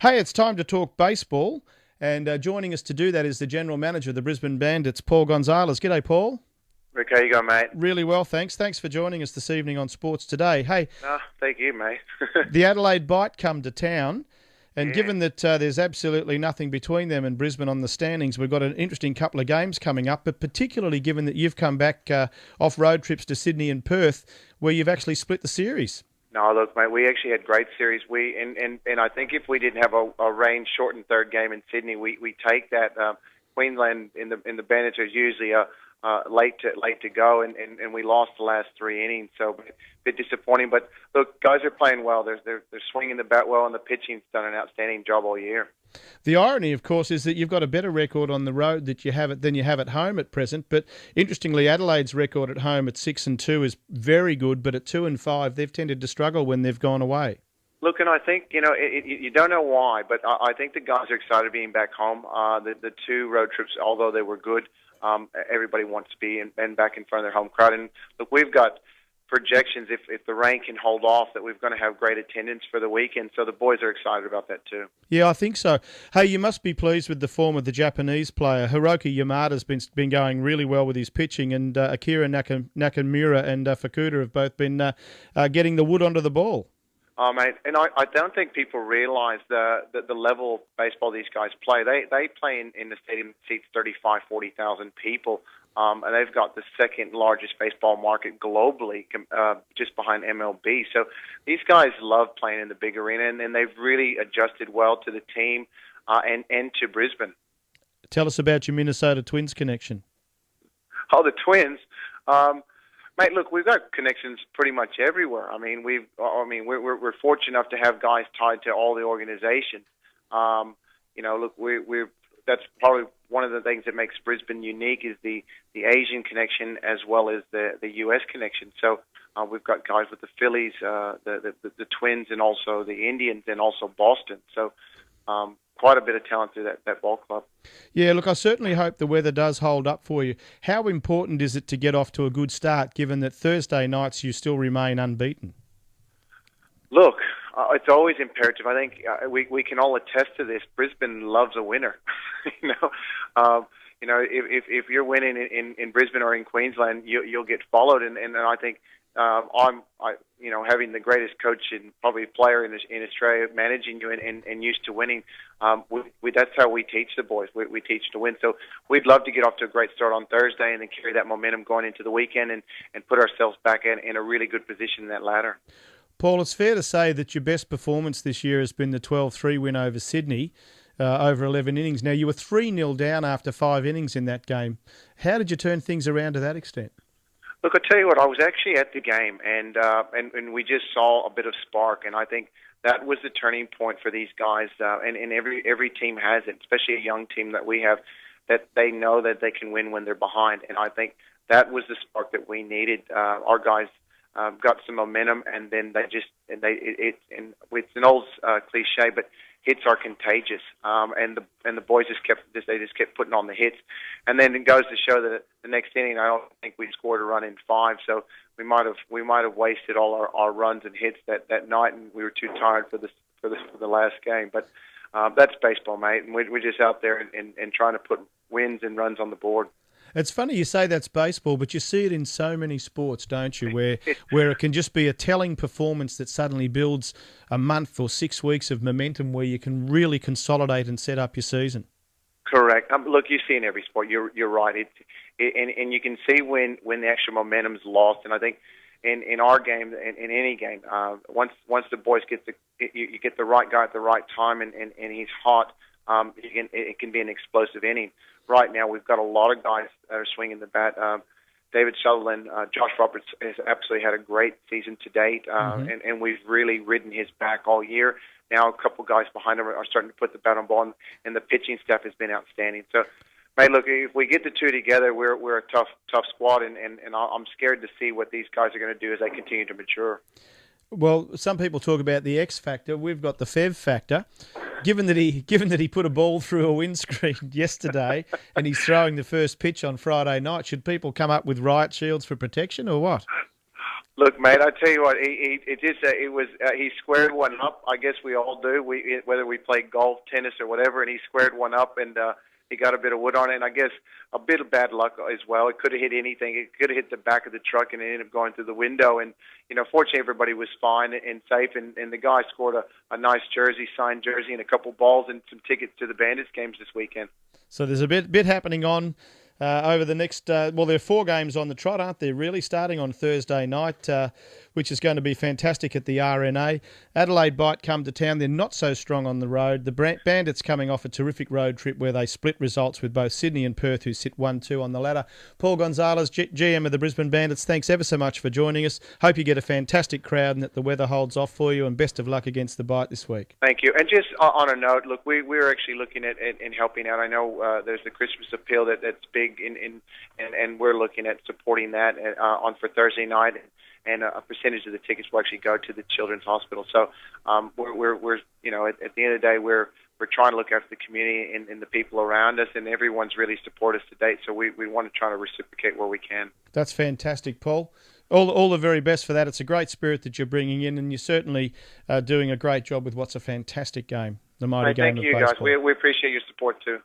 Hey, it's time to talk baseball, and joining us to do that is the General Manager of the Brisbane Bandits, Paul Gonzalez. G'day, Paul. Rick, how you going, mate? Really well, thanks. Thanks for joining us this evening on Sports Today. Hey, Thank you, mate. the Adelaide Bite come to town, and Yeah. given that there's absolutely nothing between them and Brisbane on the standings, we've got an interesting couple of games coming up, but particularly given that you've come back off road trips to Sydney and Perth, where you've actually split the series. No, look, mate, we actually had great series. And I think if we didn't have a rain-shortened third game in Sydney, we take that. Queensland in the Bandits are usually late to go, and we lost the last three innings, so a bit disappointing. But look, guys are playing well. They're swinging the bat well, and the pitching's done an outstanding job all year. The irony, of course, is that you've got a better record on the road than you have at home at present. But interestingly, Adelaide's record at home at 6-2 is very good, but at 2-5, they've tended to struggle when they've gone away. Look, and I think, you don't know why, but I think the guys are excited being back home. The two road trips, although they were good, everybody wants to be and back in front of their home crowd. And look, we've got projections, if the rain can hold off, that we're going to have great attendance for the weekend. So the boys are excited about that too. Yeah, I think so. Hey, you must be pleased with the form of the Japanese player. Hiroki Yamada's been going really well with his pitching, and Akira Nakamura and Fukuda have both been getting the wood onto the ball. Oh, mate, and I don't think people realise the level of baseball these guys play. They play in the stadium that seats 40,000 people, and they've got the second largest baseball market globally, just behind MLB. So these guys love playing in the big arena, and they've really adjusted well to the team and to Brisbane. Tell us about your Minnesota Twins connection. Oh, the Twins. Mate, look, we've got connections pretty much everywhere. I mean, we're fortunate enough to have guys tied to all the organizations. Look, that's probably one of the things that makes Brisbane unique is the Asian connection as well as the U.S. connection. So we've got guys with the Phillies, the Twins, and also the Indians, and also Boston. So quite a bit of talent through that ball club. Yeah, look, I certainly hope the weather does hold up for you. How important is it to get off to a good start, given that Thursday nights you still remain unbeaten? Look, it's always imperative. I think we can all attest to this. Brisbane loves a winner. If you're winning in Brisbane or in Queensland, you'll get followed. And I think having the greatest coach and probably player in Australia managing you and used to winning, that's how we teach the boys. We teach to win. So we'd love to get off to a great start on Thursday and then carry that momentum going into the weekend and put ourselves back in a really good position in that ladder. Paul, it's fair to say that your best performance this year has been the 12-3 win over Sydney, over 11 innings. Now, you were 3-0 down after 5 innings in that game. How did you turn things around to that extent? Look, I tell you what, I was actually at the game, and we just saw a bit of spark, and I think that was the turning point for these guys. And every team has it, especially a young team that we have, that they know that they can win when they're behind. And I think that was the spark that we needed. Our guys got some momentum, and then it's an old cliche, but hits are contagious, and the boys just kept putting on the hits, and then it goes to show that the next inning I don't think we scored a run in 5, so we might have wasted all our runs and hits that night, and we were too tired for the last game. But that's baseball, mate, and we're just out there and trying to put wins and runs on the board. It's funny you say that's baseball, but you see it in so many sports, don't you, where it can just be a telling performance that suddenly builds a month or 6 weeks of momentum where you can really consolidate and set up your season. Correct. Look, you see in every sport, you're right. And you can see when the extra momentum's lost. And I think in our game, in any game, once the boys you get the right guy at the right time and he's hot, it can be an explosive inning. Right now, we've got a lot of guys that are swinging the bat. David Sutherland, Josh Roberts has absolutely had a great season to date, and we've really ridden his back all year. Now a couple guys behind him are starting to put the bat on ball, and the pitching staff has been outstanding. So, mate, look, if we get the two together, we're a tough squad, and I'm scared to see what these guys are going to do as they continue to mature. Well, some people talk about the X factor. We've got the Fev factor. Given that he put a ball through a windscreen yesterday and he's throwing the first pitch on Friday night, should people come up with riot shields for protection or what? Look, mate, I tell you what, he squared one up. I guess we all do. Whether we play golf, tennis, or whatever, and he squared one up, and he got a bit of wood on it. And I guess a bit of bad luck as well. It could have hit anything. It could have hit the back of the truck, and it ended up going through the window. And fortunately, everybody was fine and safe. And the guy scored a nice signed jersey, and a couple balls and some tickets to the Bandits games this weekend. So there's a bit happening on. Over the next, there are 4 games on the trot, aren't there, really, starting on Thursday night, which is going to be fantastic at the RNA. Adelaide Bite come to town. They're not so strong on the road. The Bandits coming off a terrific road trip where they split results with both Sydney and Perth, who sit 1-2 on the ladder. Paul Gonzalez, GM of the Brisbane Bandits, thanks ever so much for joining us. Hope you get a fantastic crowd and that the weather holds off for you, and best of luck against the Bite this week. Thank you. And just on a note, look, we're actually looking at helping out. I know there's the Christmas appeal that's big, and we're looking at supporting that on for Thursday night, and a percentage of the tickets will actually go to the Children's Hospital. So we're at the end of the day, we're trying to look after the community and the people around us, and everyone's really supported us to date. So we want to try to reciprocate where we can. That's fantastic, Paul. All the very best for that. It's a great spirit that you're bringing in, and you're certainly doing a great job with what's a fantastic game, the mighty game of baseball. Thank you, guys. We appreciate your support too.